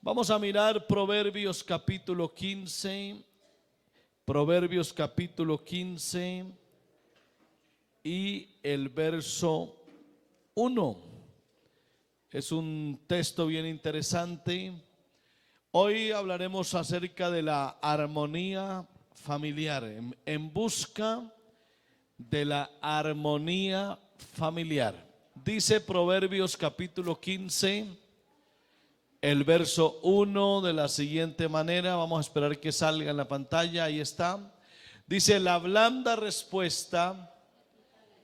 Vamos a mirar Proverbios capítulo 15, Proverbios capítulo 15 y el verso 1. Es un texto bien interesante. Hoy hablaremos acerca de la armonía familiar, en busca de la armonía familiar. Dice Proverbios capítulo 15, el verso 1 de la siguiente manera. Vamos a esperar que salga en la pantalla. Ahí está. Dice: la blanda respuesta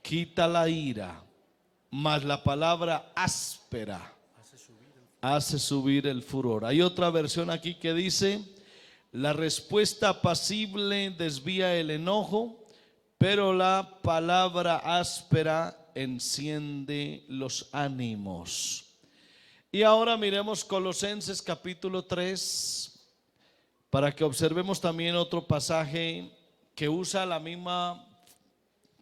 quita la ira, mas la palabra áspera hace subir el furor. Hay otra versión aquí que dice: la respuesta apacible desvía el enojo, pero la palabra áspera enciende los ánimos. Y ahora miremos Colosenses capítulo 3, para que observemos también otro pasaje que usa la misma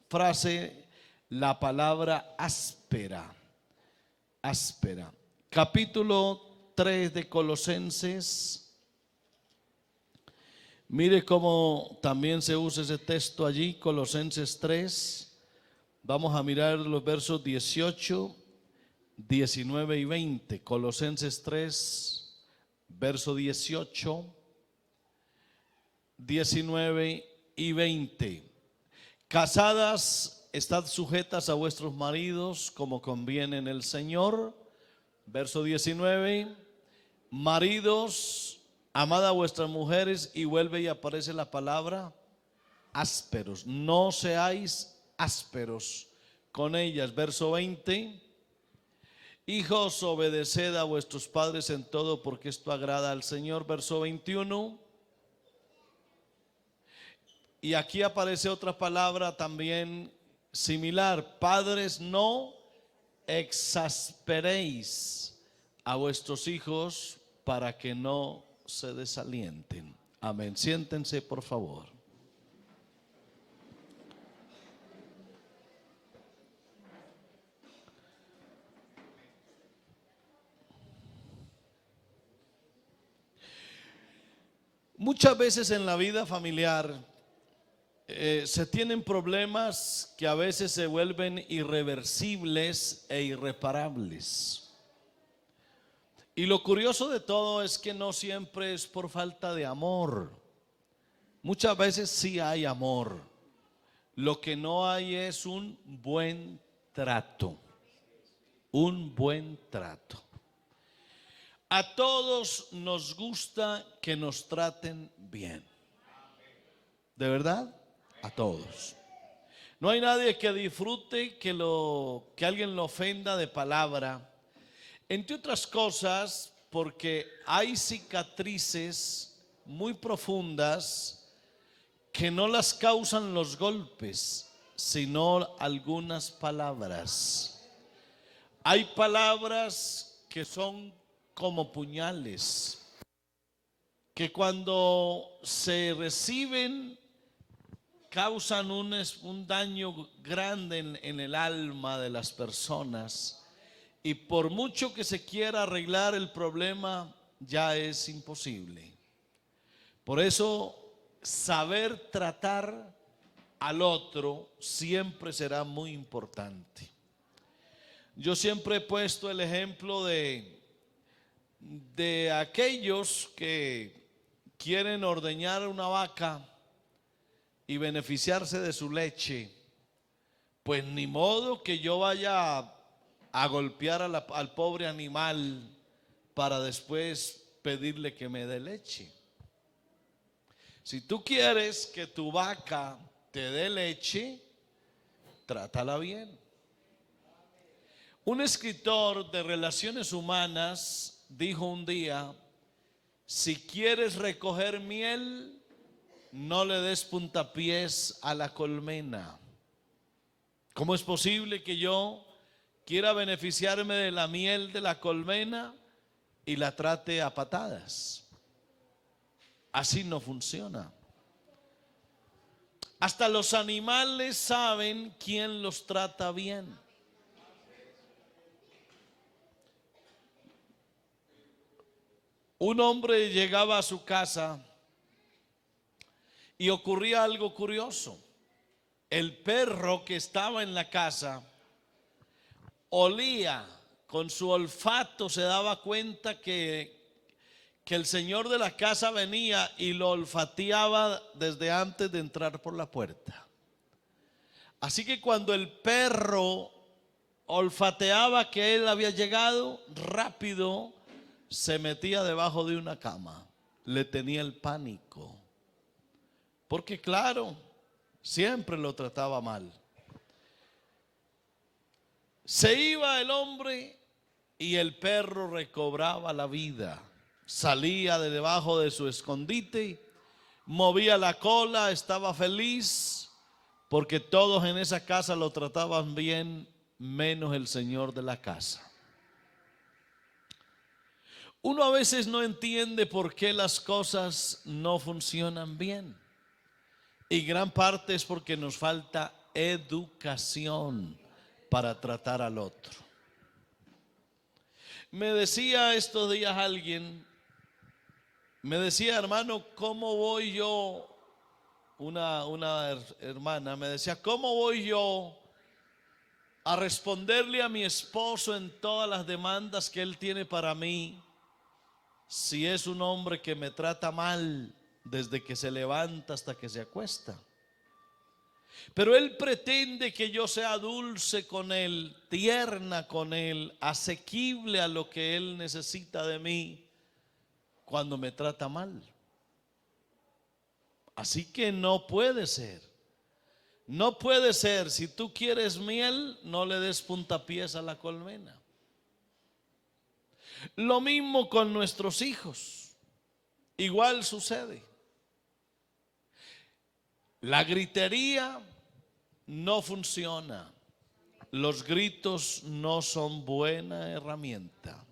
frase, la palabra áspera. Áspera. Capítulo 3 de Colosenses. Mire cómo también se usa ese texto allí, Colosenses 3. Vamos a mirar los versos 18, 19 y 20. Colosenses 3, verso 18, 19 y 20. Casadas, estad sujetas a vuestros maridos como conviene en el Señor. Verso 19. Maridos, amad a vuestras mujeres. Y vuelve y aparece la palabra ásperos. No seáis ásperos con ellas. Verso 20. Hijos, obedeced a vuestros padres en todo, porque esto agrada al Señor. Verso 21. Y aquí aparece otra palabra también similar: padres, no exasperéis a vuestros hijos para que no se desalienten. Amén. Siéntense, por favor. Muchas veces en la vida familiar se tienen problemas que a veces se vuelven irreversibles e irreparables. Y lo curioso de todo es que no siempre es por falta de amor. Muchas veces sí hay amor. Lo que no hay es un buen trato. Un buen trato. A todos nos gusta que nos traten bien. ¿De verdad? A todos. No hay nadie que disfrute que alguien lo ofenda de palabra. Entre otras cosas, porque hay cicatrices muy profundas que no las causan los golpes, sino algunas palabras. Hay palabras que son como puñales, que cuando se reciben causan un daño grande en el alma de las personas, y por mucho que se quiera arreglar el problema, ya es imposible. Por eso, saber tratar al otro siempre será muy importante. Yo siempre he puesto el ejemplo de aquellos que quieren ordeñar una vaca y beneficiarse de su leche. Pues ni modo que yo vaya a golpear al pobre animal para después pedirle que me dé leche. Si tú quieres que tu vaca te dé leche, trátala bien. Un escritor de relaciones humanas dijo un día: si quieres recoger miel, no le des puntapiés a la colmena. ¿Cómo es posible que yo quiera beneficiarme de la miel de la colmena y la trate a patadas? Así no funciona. Hasta los animales saben quién los trata bien. Un hombre llegaba a su casa y ocurría algo curioso. El perro que estaba en la casa olía, con su olfato se daba cuenta que el señor de la casa venía y lo olfateaba desde antes de entrar por la puerta. Así que cuando el perro olfateaba que él había llegado, rápido se metía debajo de una cama. Le tenía el pánico. Porque claro, siempre lo trataba mal. Se iba el hombre y el perro recobraba la vida. Salía de debajo de su escondite, movía la cola, estaba feliz, porque todos en esa casa lo trataban bien, menos el señor de la casa. Uno a veces no entiende por qué las cosas no funcionan bien. Y gran parte es porque nos falta educación para tratar al otro. Me decía estos días alguien, me decía, hermano, ¿cómo voy yo? Una hermana me decía, ¿cómo voy yo a responderle a mi esposo en todas las demandas que él tiene para mí si es un hombre que me trata mal desde que se levanta hasta que se acuesta? Pero él pretende que yo sea dulce con él, tierna con él, asequible a lo que él necesita de mí cuando me trata mal. Así que no puede ser. No puede ser. Si tú quieres miel, no le des puntapiés a la colmena. Lo mismo con nuestros hijos. Igual sucede. La gritería no funciona. Los gritos no son buena herramienta.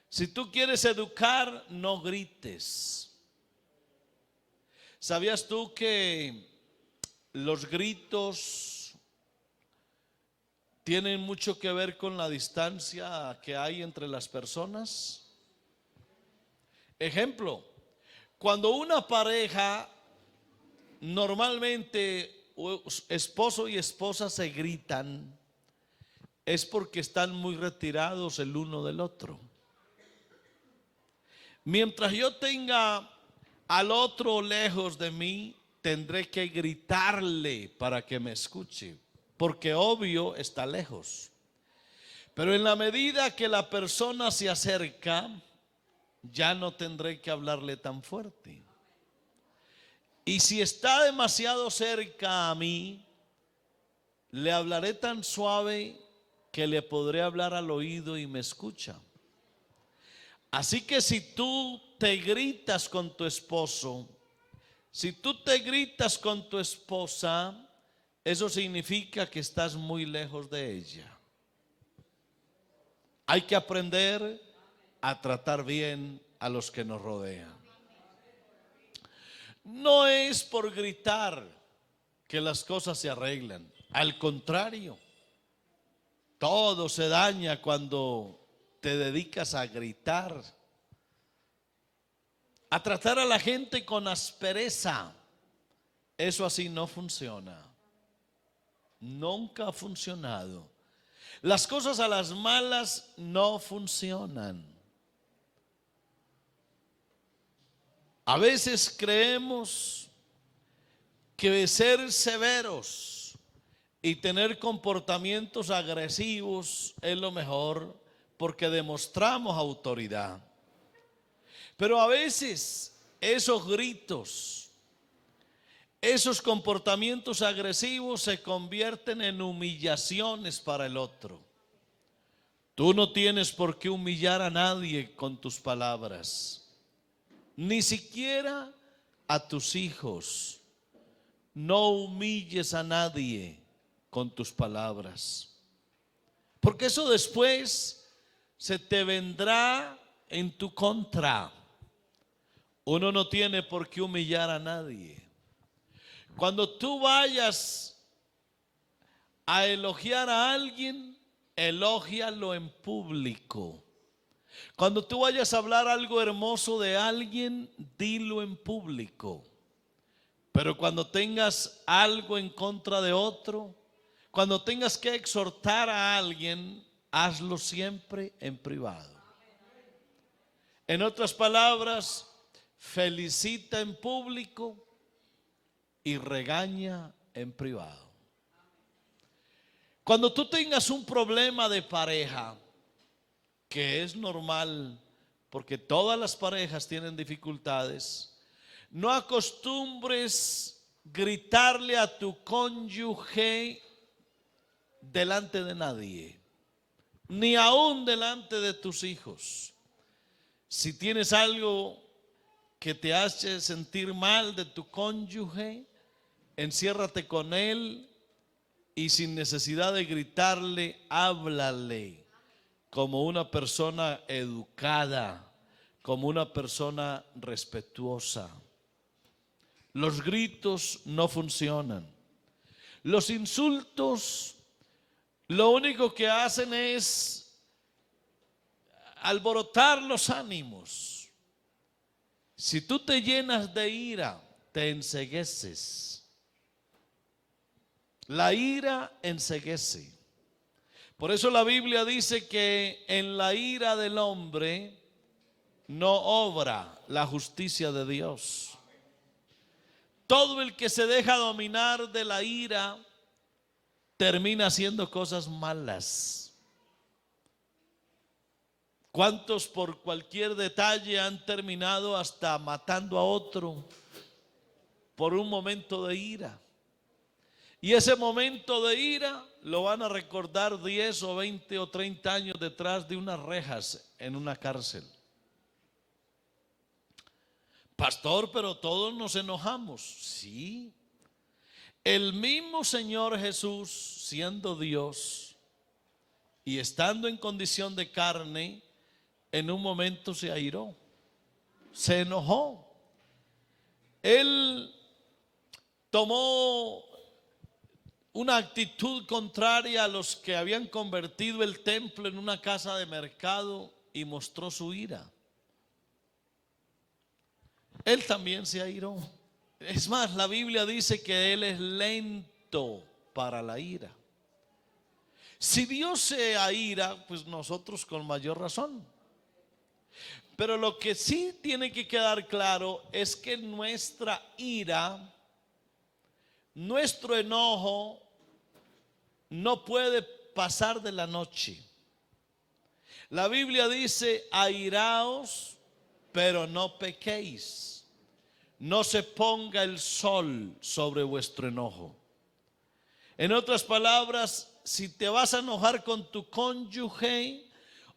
Si tú quieres educar, no grites. ¿Sabías tú que los gritos tienen mucho que ver con la distancia que hay entre las personas? Ejemplo, cuando una pareja, normalmente esposo y esposa se gritan, es porque están muy retirados el uno del otro. Mientras yo tenga al otro lejos de mí, tendré que gritarle para que me escuche, porque obvio está lejos. Pero en la medida que la persona se acerca, ya no tendré que hablarle tan fuerte. Y si está demasiado cerca a mí, le hablaré tan suave que le podré hablar al oído y me escucha. Así que si tú te gritas con tu esposo, si tú te gritas con tu esposa, eso significa que estás muy lejos de ella. Hay que aprender a tratar bien a los que nos rodean. No es por gritar que las cosas se arreglan. Al contrario, todo se daña cuando te dedicas a gritar, a tratar a la gente con aspereza. Eso así no funciona. Nunca ha funcionado. Las cosas a las malas no funcionan. A veces creemos que ser severos y tener comportamientos agresivos es lo mejor porque demostramos autoridad. Pero a veces esos gritos, esos comportamientos agresivos se convierten en humillaciones para el otro. Tú no tienes por qué humillar a nadie con tus palabras, ni siquiera a tus hijos. No humilles a nadie con tus palabras, porque eso después se te vendrá en tu contra. Uno no tiene por qué humillar a nadie. Cuando tú vayas a elogiar a alguien, elógialo en público. Cuando tú vayas a hablar algo hermoso de alguien, dilo en público. Pero cuando tengas algo en contra de otro, cuando tengas que exhortar a alguien, hazlo siempre en privado. En otras palabras, felicita en público y regaña en privado. Cuando tú tengas un problema de pareja, que es normal porque todas las parejas tienen dificultades, no acostumbres gritarle a tu cónyuge delante de nadie, ni aún delante de tus hijos. Si tienes algo que te hace sentir mal de tu cónyuge, enciérrate con él y sin necesidad de gritarle, háblale como una persona educada, como una persona respetuosa. Los gritos no funcionan. Los insultos lo único que hacen es alborotar los ánimos. Si tú te llenas de ira, te encegueces. La ira enceguece. Por eso la Biblia dice que en la ira del hombre no obra la justicia de Dios. Todo el que se deja dominar de la ira termina haciendo cosas malas. ¿Cuántos por cualquier detalle han terminado hasta matando a otro por un momento de ira? Y ese momento de ira lo van a recordar 10 o 20 o 30 años detrás de unas rejas en una cárcel. Pastor, pero todos nos enojamos. Sí. El mismo Señor Jesús, siendo Dios y estando en condición de carne, en un momento se airó, se enojó. Él tomó una actitud contraria a los que habían convertido el templo en una casa de mercado y mostró su ira. Él también se airó. Es más, la Biblia dice que Él es lento para la ira. Si Dios se aira, pues nosotros con mayor razón. Pero lo que sí tiene que quedar claro es que nuestra ira, nuestro enojo, no puede pasar de la noche. La Biblia dice, airaos, pero no pequéis. No se ponga el sol sobre vuestro enojo. En otras palabras, si te vas a enojar con tu cónyuge,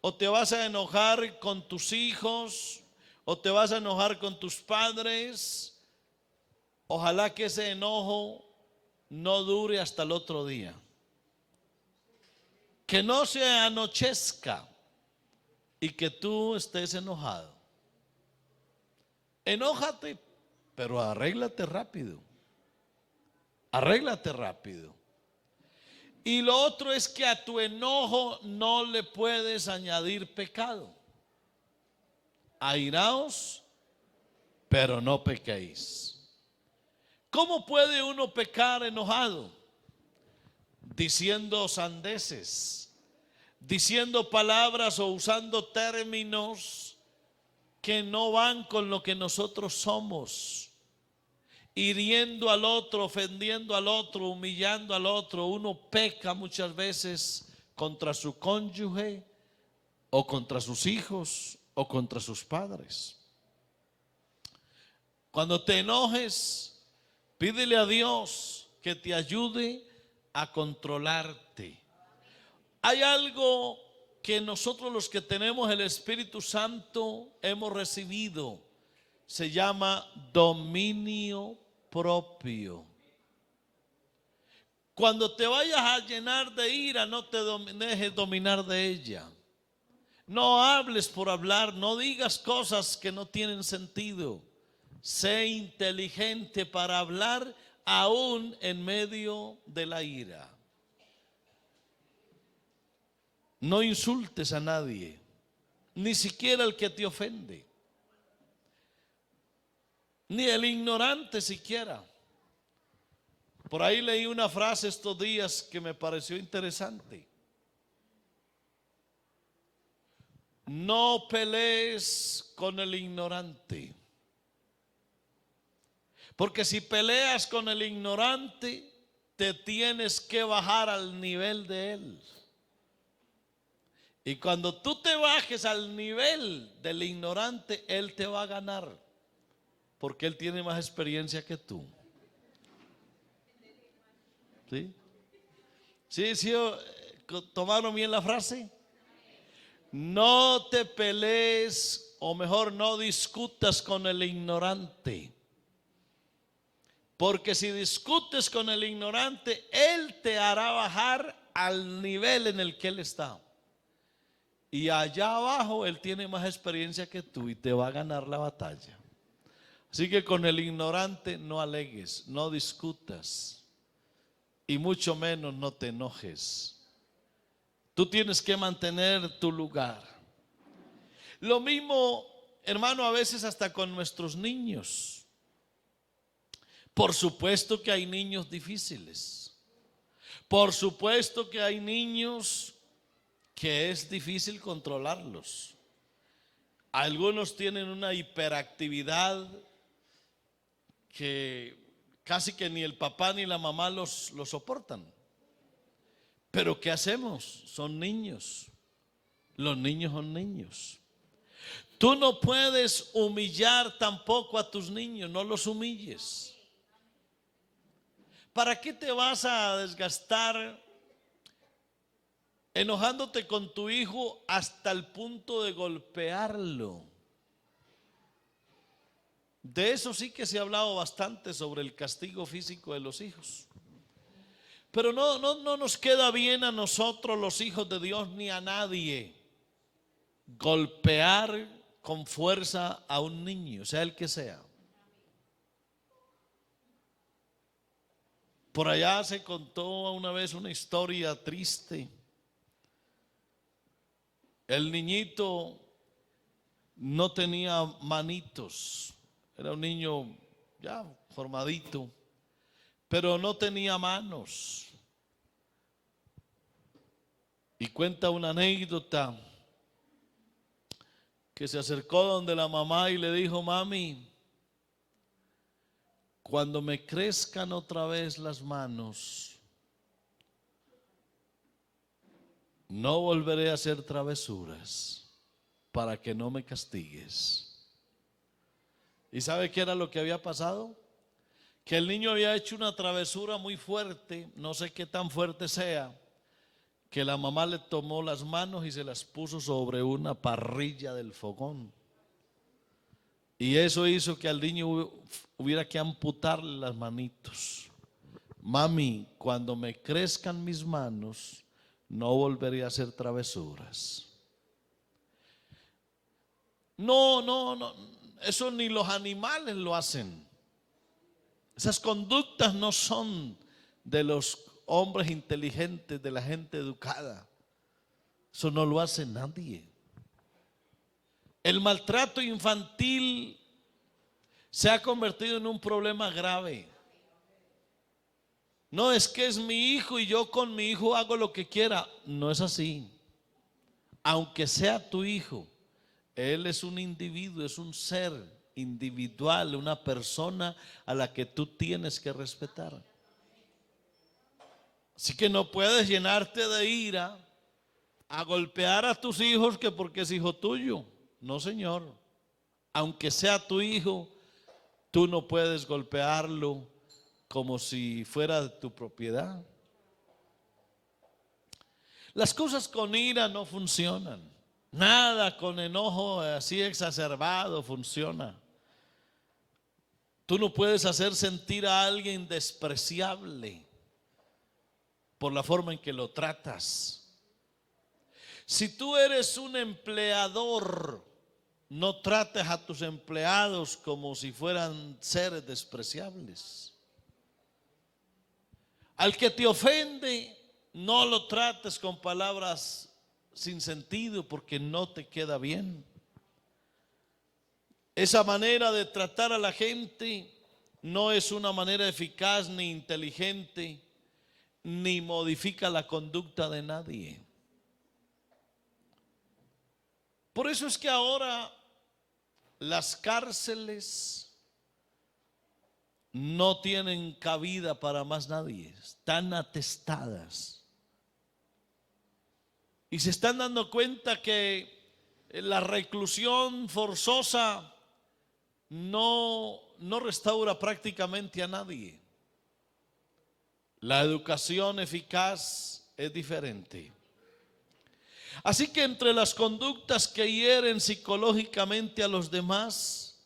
o te vas a enojar con tus hijos, o te vas a enojar con tus padres, ojalá que ese enojo no dure hasta el otro día. Que no se anochezca y que tú estés enojado. Enójate, pero arréglate rápido. Arréglate rápido. Y lo otro es que a tu enojo no le puedes añadir pecado. Airaos, pero no pequéis. ¿Cómo puede uno pecar enojado? Diciendo sandeces, diciendo palabras o usando términos que no van con lo que nosotros somos, hiriendo al otro, ofendiendo al otro, humillando al otro. Uno peca muchas veces contra su cónyuge o contra sus hijos o contra sus padres. Cuando te enojes, pídele a Dios que te ayude a controlarte. Hay algo que nosotros los que tenemos el Espíritu Santo hemos recibido. Se llama dominio propio. Cuando te vayas a llenar de ira, no te dejes dominar de ella. No hables por hablar, no digas cosas que no tienen sentido. Sé inteligente para hablar aún en medio de la ira. No insultes a nadie. ni siquiera el que te ofende, ni el ignorante siquiera. Por ahí leí una frase estos días que me pareció interesante. No pelees con el ignorante, porque si peleas con el ignorante, te tienes que bajar al nivel de él. Y cuando tú te bajes al nivel del ignorante, él te va a ganar, porque él tiene más experiencia que tú. ¿Sí? ¿Sí? ¿Tomaron bien la frase? No te pelees, o mejor, no discutas con el ignorante. Porque si discutes con el ignorante, él te hará bajar al nivel en el que él está. Y allá abajo él tiene más experiencia que tú y te va a ganar la batalla. Así que con el ignorante no alegues, no discutas y mucho menos no te enojes. Tú tienes que mantener tu lugar. Lo mismo, hermano, a veces hasta con nuestros niños. Por supuesto que hay niños difíciles. Por supuesto que hay niños que es difícil controlarlos. Algunos tienen una hiperactividad que casi que ni el papá ni la mamá los soportan. Pero ¿qué hacemos? Son niños. Los niños son niños. Tú no puedes humillar tampoco a tus niños, no los humilles. ¿Para qué te vas a desgastar enojándote con tu hijo hasta el punto de golpearlo? De eso sí que se ha hablado bastante, sobre el castigo físico de los hijos. Pero no nos queda bien a nosotros, los hijos de Dios, ni a nadie, golpear con fuerza a un niño, sea el que sea. Por allá se contó una vez una historia triste. El niñito no tenía manitos, era un niño ya formadito, pero no tenía manos. Y cuenta una anécdota que se acercó donde la mamá y le dijo: mami, cuando me crezcan otra vez las manos, no volveré a hacer travesuras para que no me castigues. ¿Y sabe qué era lo que había pasado? Que el niño había hecho una travesura muy fuerte, no sé qué tan fuerte sea, que la mamá le tomó las manos y se las puso sobre una parrilla del fogón. Y eso hizo que al niño hubiera que amputarle las manitos. Mami, cuando me crezcan mis manos, no volveré a hacer travesuras. No, eso ni los animales lo hacen. Esas conductas no son de los hombres inteligentes, de la gente educada. Eso no lo hace nadie. El maltrato infantil se ha convertido en un problema grave. No es que es mi hijo y yo con mi hijo hago lo que quiera. No es así. Aunque sea tu hijo, él es un individuo, es un ser individual, una persona a la que tú tienes que respetar. Así que no puedes llenarte de ira a golpear a tus hijos que porque es hijo tuyo. No, señor. Aunque sea tu hijo, tú no puedes golpearlo como si fuera de tu propiedad. Las cosas con ira no funcionan. Nada con enojo así exacerbado funciona. Tú no puedes hacer sentir a alguien despreciable por la forma en que lo tratas. Si tú eres un empleador, no trates a tus empleados como si fueran seres despreciables. Al que te ofende, no lo trates con palabras sin sentido porque no te queda bien. Esa manera de tratar a la gente no es una manera eficaz ni inteligente, ni modifica la conducta de nadie. Por eso es que ahora las cárceles no tienen cabida para más nadie, están atestadas. Y se están dando cuenta que la reclusión forzosa no restaura prácticamente a nadie. La educación eficaz es diferente. Así que entre las conductas que hieren psicológicamente a los demás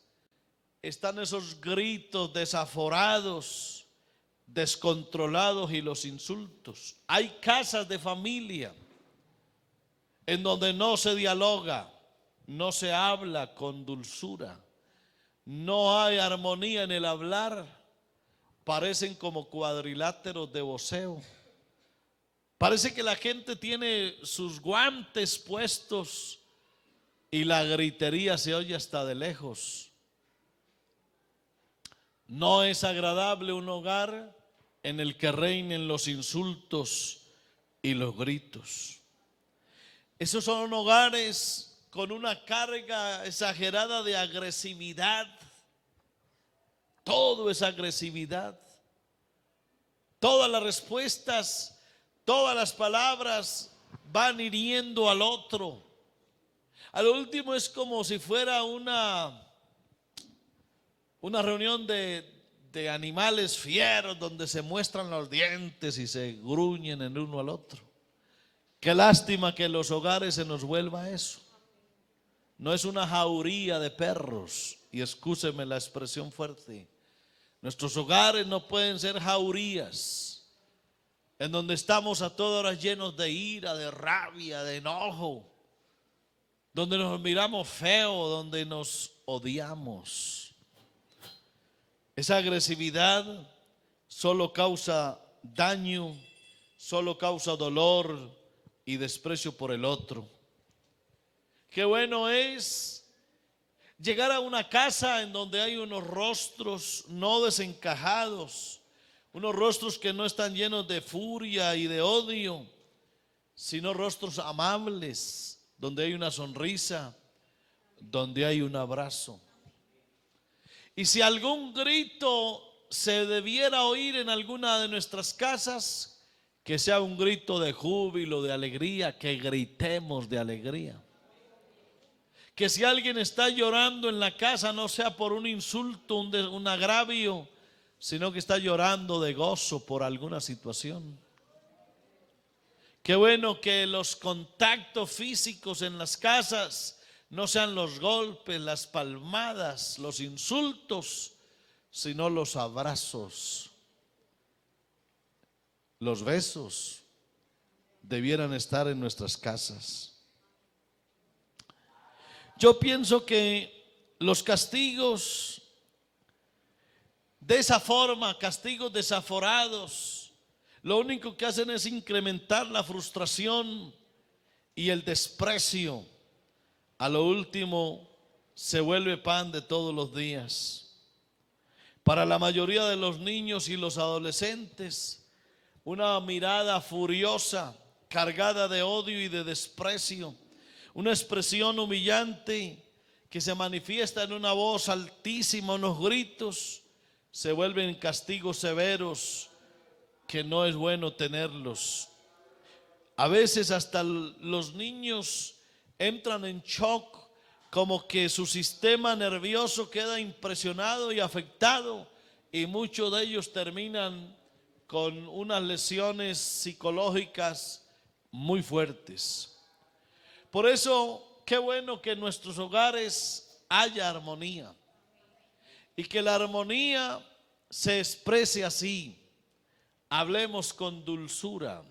están esos gritos desaforados, descontrolados y los insultos. Hay casas de familia en donde no se dialoga, no se habla con dulzura, no hay armonía en el hablar, parecen como cuadriláteros de boxeo. Parece que la gente tiene sus guantes puestos y la gritería se oye hasta de lejos. No es agradable un hogar en el que reinen los insultos y los gritos. Esos son hogares con una carga exagerada de agresividad. Todo es agresividad. Todas las respuestas, todas las palabras van hiriendo al otro. A lo último es como si fuera una reunión de animales fieros donde se muestran los dientes y se gruñen el uno al otro. Qué lástima que en los hogares se nos vuelva eso. No es una jauría de perros, y excúseme la expresión fuerte. Nuestros hogares no pueden ser jaurías en donde estamos a todas horas llenos de ira, de rabia, de enojo, donde nos miramos feo, donde nos odiamos. Esa agresividad solo causa daño, solo causa dolor y desprecio por el otro. Qué bueno es llegar a una casa en donde hay unos rostros no desencajados, unos rostros que no están llenos de furia y de odio, sino rostros amables, donde hay una sonrisa, donde hay un abrazo. Y si algún grito se debiera oír en alguna de nuestras casas, que sea un grito de júbilo, de alegría, que gritemos de alegría. Que si alguien está llorando en la casa, no sea por un insulto, un agravio, sino que está llorando de gozo por alguna situación. Qué bueno que los contactos físicos en las casas no sean los golpes, las palmadas, los insultos, sino los abrazos. Los besos debieran estar en nuestras casas. Yo pienso que los castigos de esa forma, castigos desaforados, lo único que hacen es incrementar la frustración y el desprecio. A lo último se vuelve pan de todos los días. Para la mayoría de los niños y los adolescentes, una mirada furiosa, cargada de odio y de desprecio, una expresión humillante que se manifiesta en una voz altísima, unos gritos, se vuelven castigos severos que no es bueno tenerlos. A veces hasta los niños entran en shock, como que su sistema nervioso queda impresionado y afectado, y muchos de ellos terminan con unas lesiones psicológicas muy fuertes. Por eso, qué bueno que en nuestros hogares haya armonía y que la armonía se exprese así. Hablemos con dulzura,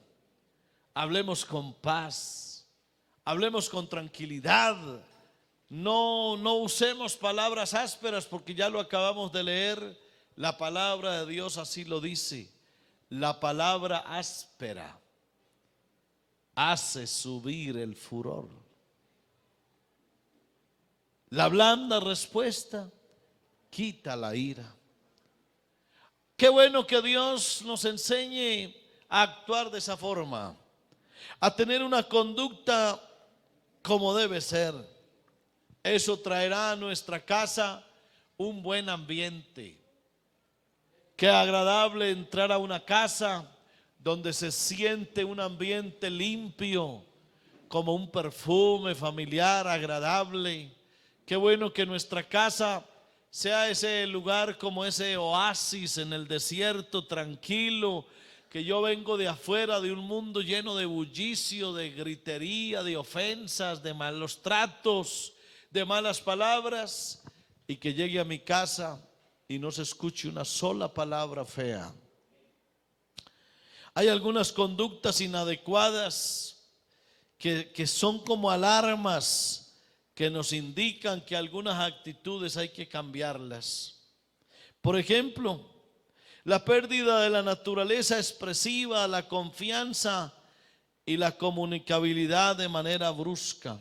hablemos con paz, hablemos con tranquilidad. No usemos palabras ásperas, porque ya lo acabamos de leer. La palabra de Dios así lo dice. La palabra áspera hace subir el furor. La blanda respuesta quita la ira. Qué bueno que Dios nos enseñe a actuar de esa forma, a tener una conducta como debe ser. Eso traerá a nuestra casa un buen ambiente. Qué agradable entrar a una casa donde se siente un ambiente limpio, como un perfume familiar agradable. Qué bueno que nuestra casa sea ese lugar como ese oasis en el desierto tranquilo, que yo vengo de afuera de un mundo lleno de bullicio, de gritería, de ofensas, de malos tratos, de malas palabras, y que llegue a mi casa y no se escuche una sola palabra fea. Hay algunas conductas inadecuadas que son como alarmas que nos indican que algunas actitudes hay que cambiarlas. Por ejemplo, la pérdida de la naturaleza expresiva, la confianza y la comunicabilidad de manera brusca.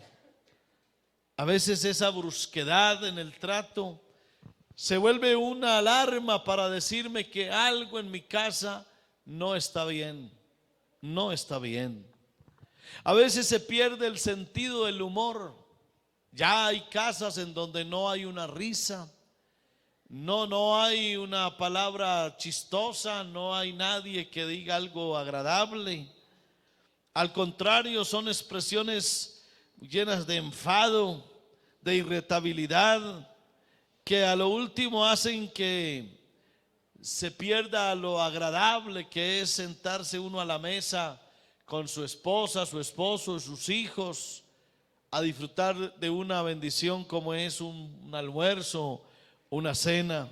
A veces esa brusquedad en el trato se vuelve una alarma para decirme que algo en mi casa no está bien, no está bien. A veces se pierde el sentido del humor. Ya hay casas en donde no hay una risa, no hay una palabra chistosa, no hay nadie que diga algo agradable. Al contrario, son expresiones llenas de enfado, de irritabilidad, que a lo último hacen que se pierda lo agradable que es sentarse uno a la mesa con su esposa, su esposo, sus hijos, a disfrutar de una bendición como es un almuerzo, una cena.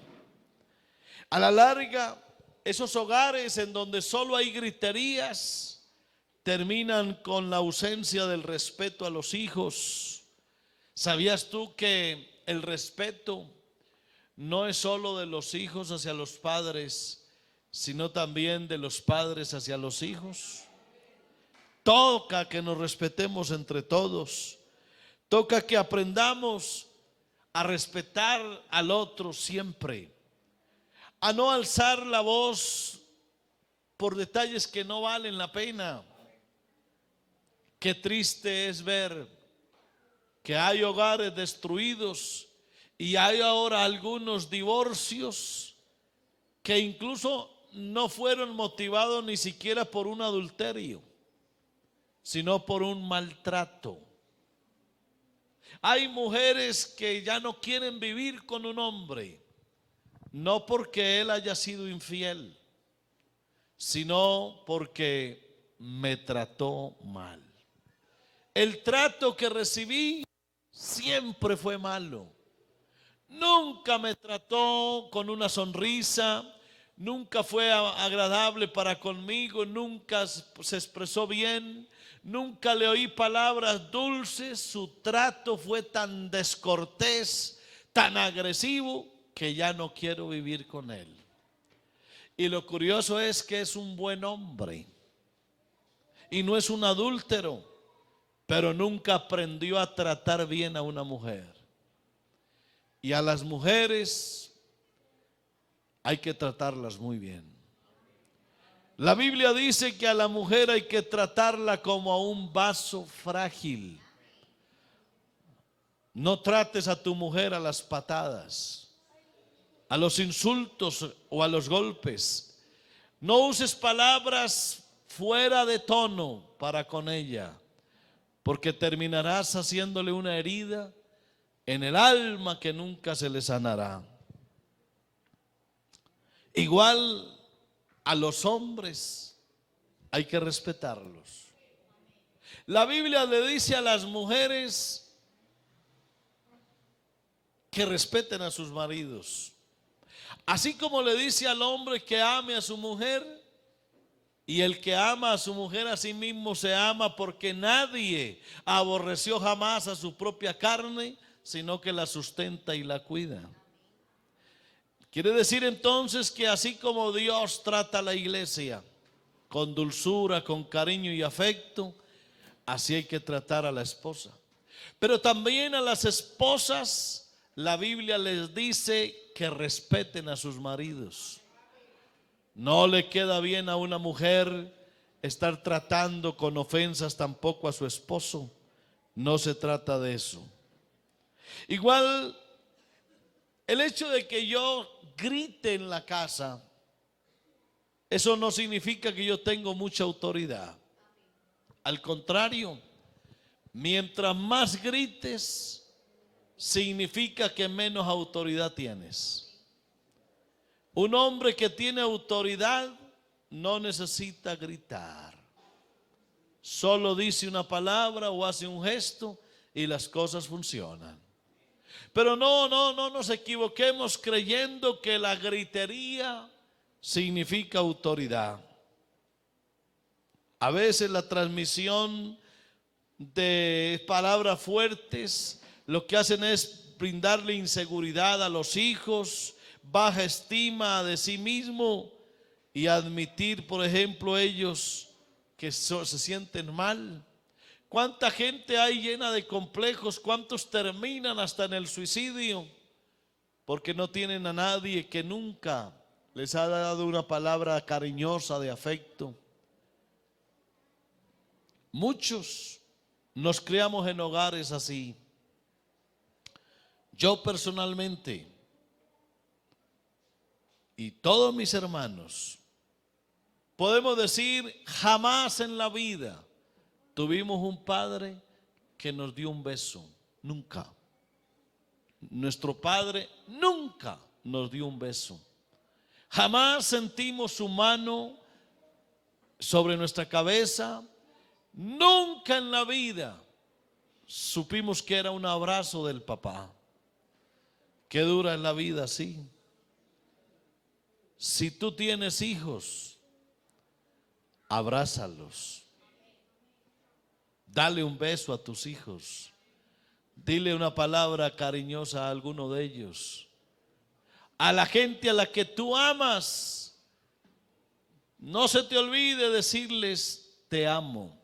A la larga, esos hogares en donde solo hay griterías terminan con la ausencia del respeto a los hijos. ¿Sabías tú que el respeto no es solo de los hijos hacia los padres, sino también de los padres hacia los hijos? Toca que nos respetemos entre todos. Toca que aprendamos a respetar al otro siempre, a no alzar la voz por detalles que no valen la pena. Qué triste es ver que hay hogares destruidos y hay ahora algunos divorcios que incluso no fueron motivados ni siquiera por un adulterio, sino por un maltrato. Hay mujeres que ya no quieren vivir con un hombre, no porque él haya sido infiel, sino porque me trató mal. El trato que recibí siempre fue malo. Nunca me trató con una sonrisa, nunca fue agradable para conmigo, nunca se expresó bien, nunca le oí palabras dulces. Su trato fue tan descortés, tan agresivo, que ya no quiero vivir con él. Y lo curioso es que es un buen hombre y no es un adúltero, pero nunca aprendió a tratar bien a una mujer. Y a las mujeres hay que tratarlas muy bien. La Biblia dice que a la mujer hay que tratarla como a un vaso frágil. No trates a tu mujer a las patadas, a los insultos o a los golpes. No uses palabras fuera de tono para con ella, porque terminarás haciéndole una herida en el alma que nunca se le sanará. Igual a los hombres hay que respetarlos. La Biblia le dice a las mujeres que respeten a sus maridos, así como le dice al hombre que ame a su mujer, y el que ama a su mujer a sí mismo se ama, porque nadie aborreció jamás a su propia carne, sino que la sustenta y la cuida. Quiere decir entonces que así como Dios trata a la iglesia con dulzura, con cariño y afecto, Así hay que tratar a la esposa. Pero también a las esposas, la Biblia les dice que respeten a sus maridos. No le queda bien a una mujer estar tratando con ofensas tampoco a su esposo. No se trata de eso. Igual, el hecho de que yo grite en la casa, eso no significa que yo tengo mucha autoridad. Al contrario, mientras más grites, significa que menos autoridad tienes. Un hombre que tiene autoridad no necesita gritar. Solo dice una palabra o hace un gesto y las cosas funcionan. Pero no nos equivoquemos creyendo que la gritería significa autoridad. A veces la transmisión de palabras fuertes lo que hacen es brindarle inseguridad a los hijos, baja estima de sí mismo y admitir, por ejemplo, ellos que se sienten mal. ¿Cuánta gente hay llena de complejos? ¿Cuántos terminan hasta en el suicidio? Porque no tienen a nadie que nunca les ha dado una palabra cariñosa de afecto. Muchos nos criamos en hogares así. Yo personalmente y todos mis hermanos podemos decir, jamás en la vida tuvimos un padre que nos dio un beso. Nunca. Nuestro padre nunca nos dio un beso. Jamás sentimos su mano sobre nuestra cabeza. Nunca en la vida supimos que era un abrazo del papá. Qué dura es la vida así. Si tú tienes hijos, abrázalos. Dale un beso a tus hijos. Dile una palabra cariñosa a alguno de ellos. A la gente a la que tú amas, no se te olvide decirles te amo.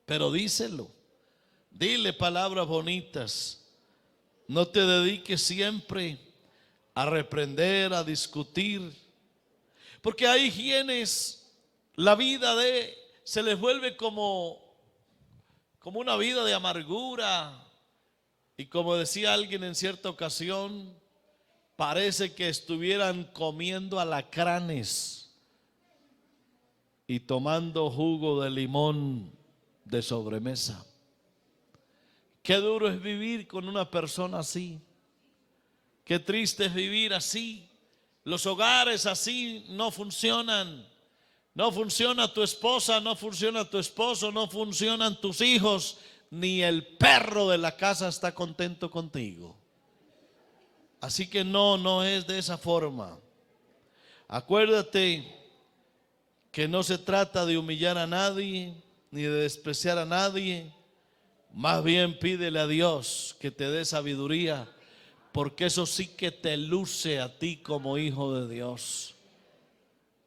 Pero díselo. Dile palabras bonitas. No te dediques siempre a reprender, a discutir. Porque hay quienes la vida se les vuelve como una vida de amargura. Y como decía alguien en cierta ocasión, parece que estuvieran comiendo alacranes y tomando jugo de limón de sobremesa. Qué duro es vivir con una persona así. Qué triste es vivir así. Los hogares así no funcionan. No funciona tu esposa, no funciona tu esposo, no funcionan tus hijos, ni el perro de la casa está contento contigo. Así que no es de esa forma. Acuérdate que no se trata de humillar a nadie, ni de despreciar a nadie. Más bien pídele a Dios que te dé sabiduría, porque eso sí que te luce a ti como hijo de Dios.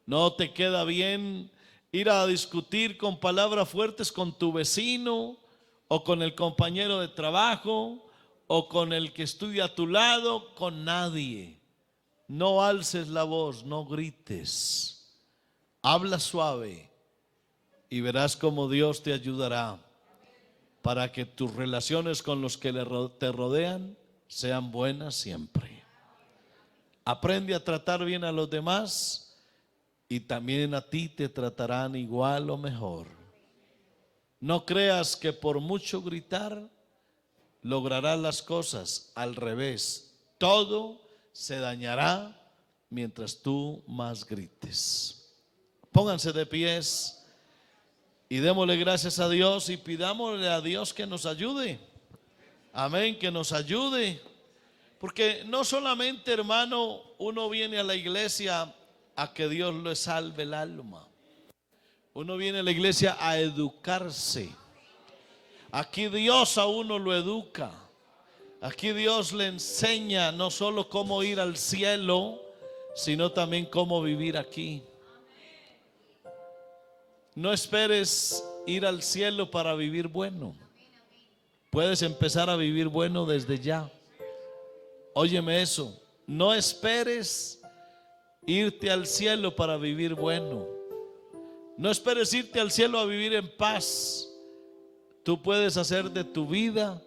No te queda bien ir a discutir con palabras fuertes con tu vecino o con el compañero de trabajo o con el que estudia a tu lado, con nadie. No alces la voz, no grites. Habla suave y verás cómo Dios te ayudará para que tus relaciones con los que te rodean sean buenas siempre. Aprende a tratar bien a los demás y también a ti te tratarán igual o mejor. No creas que por mucho gritar lograrás las cosas. Al revés, todo se dañará mientras tú más grites. Pónganse de pies y démosle gracias a Dios y pidámosle a Dios que nos ayude. Amén, que nos ayude. Porque no solamente, hermano, uno viene a la iglesia a que Dios le salve el alma. Uno viene a la iglesia a educarse. Aquí Dios a uno lo educa. Aquí Dios le enseña no solo cómo ir al cielo, sino también cómo vivir aquí. No esperes ir al cielo para vivir bueno. Puedes empezar a vivir bueno desde ya. Óyeme eso, no esperes irte al cielo para vivir bueno. No esperes irte al cielo a vivir en paz. Tú puedes hacer de tu vida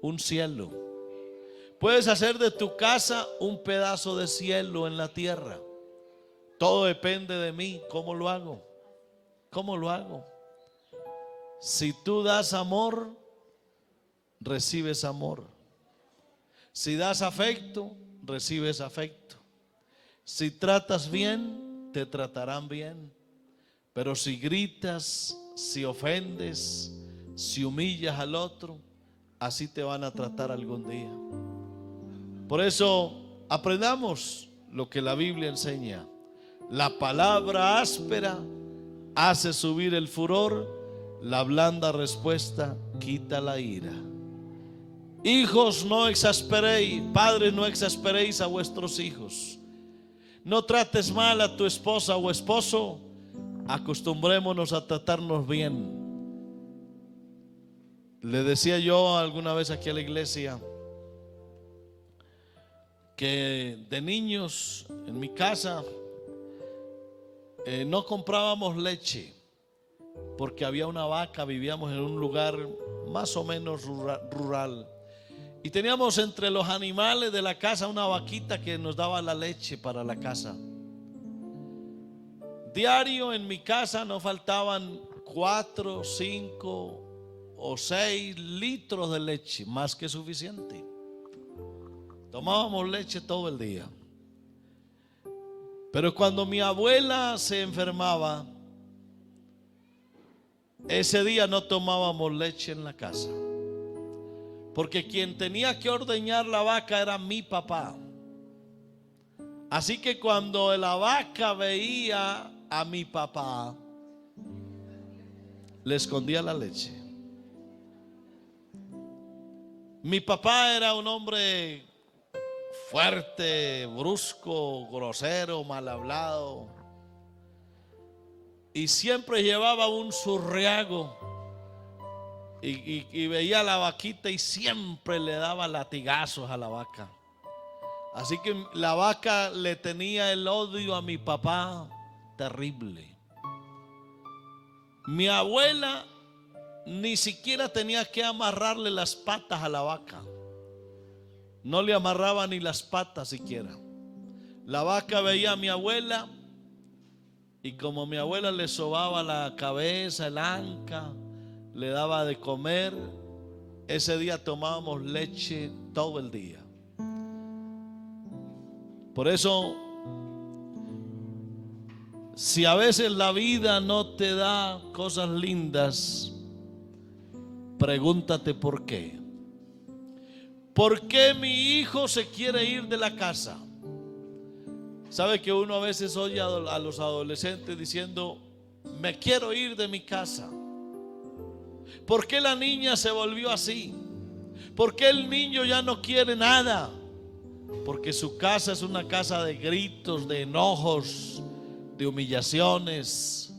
un cielo. Puedes hacer de tu casa un pedazo de cielo en la tierra. Todo depende de mí. ¿Cómo lo hago? ¿Cómo lo hago? Si tú das amor, recibes amor. Si das afecto, recibes afecto. Si tratas bien, te tratarán bien. Pero si gritas, si ofendes, si humillas al otro, así te van a tratar algún día. Por eso aprendamos lo que la Biblia enseña. La palabra áspera hace subir el furor, la blanda respuesta quita la ira. Hijos, no exasperéis, padres, no exasperéis a vuestros hijos. No trates mal a tu esposa o esposo, acostumbrémonos a tratarnos bien. Le decía yo alguna vez aquí a la iglesia que de niños en mi casa no comprábamos leche porque había una vaca, vivíamos en un lugar más o menos rural y teníamos entre los animales de la casa una vaquita que nos daba la leche para la casa. Diario en mi casa no faltaban 4, 5 o 6 litros de leche, más que suficiente. Tomábamos leche todo el día. Pero cuando mi abuela se enfermaba, ese día no tomábamos leche en la casa, porque quien tenía que ordeñar la vaca era mi papá. Así que cuando la vaca veía a mi papá, le escondía la leche. Mi papá era un hombre fuerte, brusco, grosero, mal hablado, y siempre llevaba un surriago y veía a la vaquita y siempre le daba latigazos a la vaca. Así que la vaca le tenía el odio a mi papá terrible. Mi abuela ni siquiera tenía que amarrarle las patas a la vaca. No le amarraba ni las patas siquiera. La vaca veía a mi abuela y como mi abuela le sobaba la cabeza, el anca, le daba de comer, ese día tomábamos leche todo el día. Por eso, si a veces la vida no te da cosas lindas, pregúntate por qué. ¿Por qué mi hijo se quiere ir de la casa? ¿Sabe que uno a veces oye a los adolescentes diciendo, me quiero ir de mi casa? ¿Por qué la niña se volvió así? ¿Por qué el niño ya no quiere nada? Porque su casa es una casa de gritos, de enojos, de humillaciones.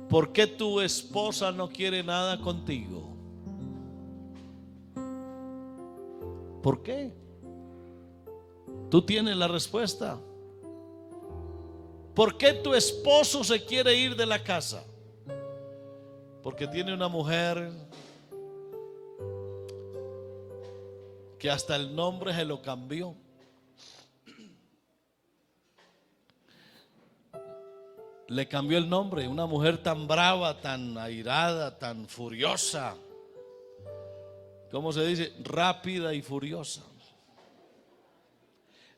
¿Por qué tu esposa no quiere nada contigo? ¿Por qué? Tú tienes la respuesta. ¿Por qué tu esposo se quiere ir de la casa? Porque tiene una mujer que hasta el nombre se lo cambió. Le cambió el nombre. Una mujer tan brava, tan airada, tan furiosa. ¿Cómo se dice? Rápida y furiosa.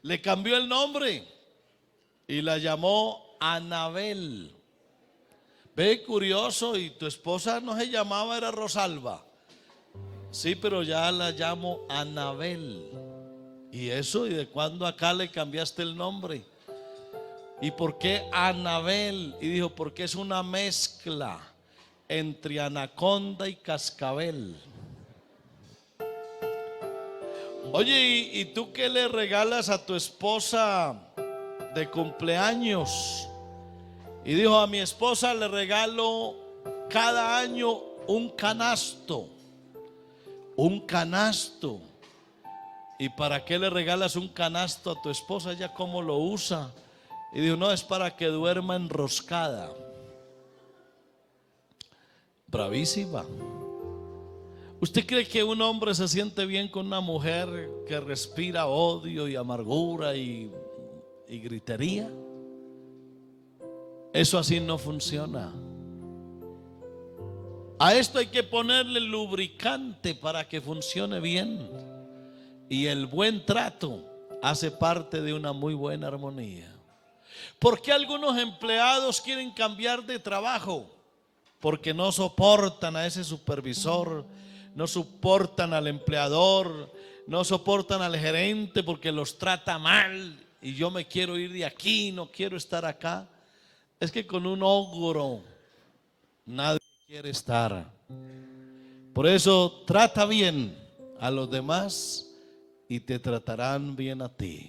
Le cambió el nombre y la llamó Anabel. Ve, curioso, y tu esposa no se llamaba, era Rosalba. Sí, pero ya la llamo Anabel. ¿Y eso? ¿Y de cuándo acá le cambiaste el nombre? ¿Y por qué Anabel? Y dijo, porque es una mezcla entre anaconda y cascabel. Oye, ¿y tú qué le regalas a tu esposa de cumpleaños? Y dijo, a mi esposa le regalo cada año un canasto. Un canasto. ¿Y para qué le regalas un canasto a tu esposa? ¿Ella cómo lo usa? Y dijo, no, es para que duerma enroscada. Bravísima. ¿Usted cree que un hombre se siente bien con una mujer que respira odio y amargura y gritería? Eso así no funciona. A esto hay que ponerle lubricante para que funcione bien. Y el buen trato hace parte de una muy buena armonía. ¿Por qué algunos empleados quieren cambiar de trabajo? Porque no soportan a ese supervisor, no soportan al empleador, no soportan al gerente porque los trata mal y yo me quiero ir de aquí, no quiero estar acá. Es que con un ogro nadie quiere estar. Por eso trata bien a los demás y te tratarán bien a ti.